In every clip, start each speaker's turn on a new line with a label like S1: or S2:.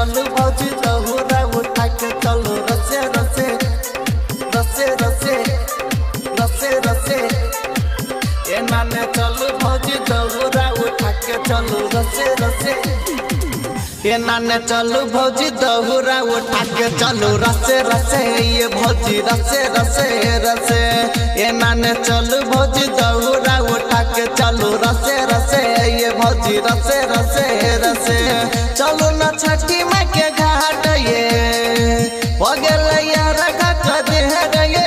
S1: चलू भौजी दहुरा उठा के चलू रसे रसे रसे रसे रसे रसे ए नाने चलू भौजी दहुरा उठा के चलू रसे रसे ए नाने चलू भौजी दहुरा उठा के चलू रसे रसे ये भौजी रसे रसे रसे ए नाने चलू भौजी दहुरा उठा के चलू रसे रसे ये भौजी रसे रसे रसे चलू न छठी माई के घाट ये हो गेलै यार घाट देहर ये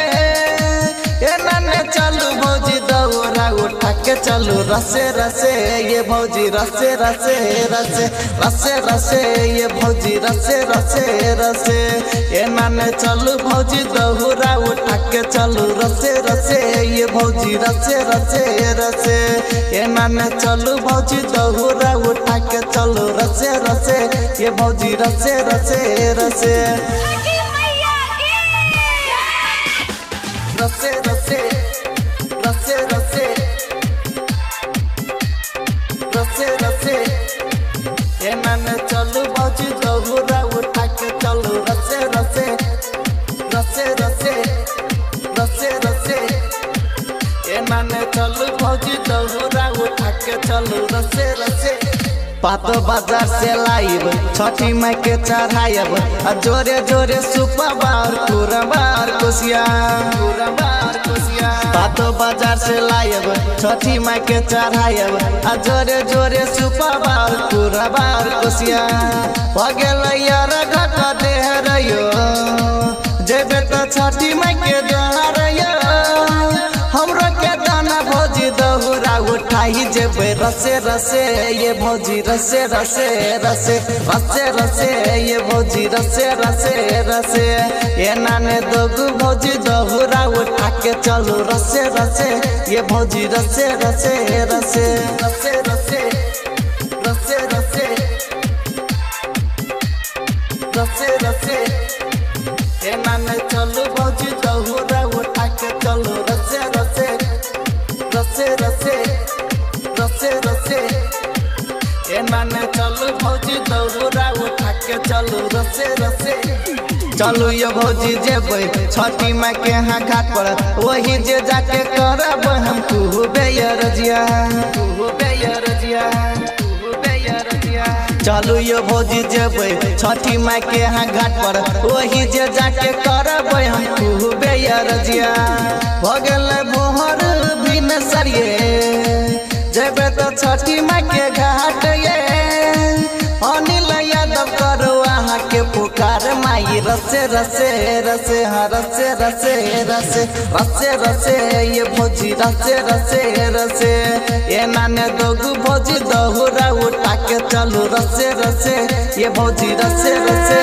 S1: ए नाने चलू भौजी दहुरा उठा के चलू रसे रसे ये भौजी रसे रसे रसे रसे रसे ये भौजी रसे रसे रसे ए नाने चलू भौजी दहुरा उठा के चलू रसे रसे ये भौजी रसे रसे रसे ए नाने चलू भौजी दहुरा उठा के चलू रसे रसे ये भौजी रसे रसे रसे रसे रसे रसे रसे रसे रसे ए नाने चलू भौजी दहुरा उठा के चलू रसे रसे रसे रसे रसे रसे ए नाने चलू भौजी दहुरा उठा के चलू रसे रसे पातो बाजार से लाइब छठी माई के चढ़ाइब जोरे जोरे सुपबा और कुरबा और कुसिया पातो बाजार से लाइब छठी माई के चढ़ाइब जोरे जोरे सुपबा और कुरबा और कुसिया हो गेलै यार घाट देहर यो जेबे तो छठी माई के द्वार यो हमरो के दाना भौजी दहुरा उठाई जेबे रसे रसे ये भौजी रसे रसे रसे रसे रसे ये भौजी रसे रसे रसे ए नाने दोगु भौजी दहुरा उठा के चलू रसे रसे ये भौजी रसे रसे रसे रसे रसे रसे रसे रसे रसे ए नाने चलू भौजी दहुरा उठा के चलू रसे रसे रसे रसे रसे रसे ए नाने चलू भौजी दहुरा उठा के चलू रसे रसे चलू ये भौजी जेबै छठी माई के यहाँ घाट पर वही जे जाके करब हम खूबे रजिया चलू ये भौजी जेबै छठी माई के यहाँ घाट पर वही जे जाके करब हम खूबे रजिया हो गेलै भोहर भी न सरिये जेबे तो छठी माई के घाट ये अनिल यादव करो अहाँ के पुकार माई रसे रसे रसे हाँ रसे रसे रसे रसे रसे ये भौजी रसे रसे रसे ए नाने दोगु भौजी दहुरा उठा के चलू रसे रसे ये भौजी रसे रसे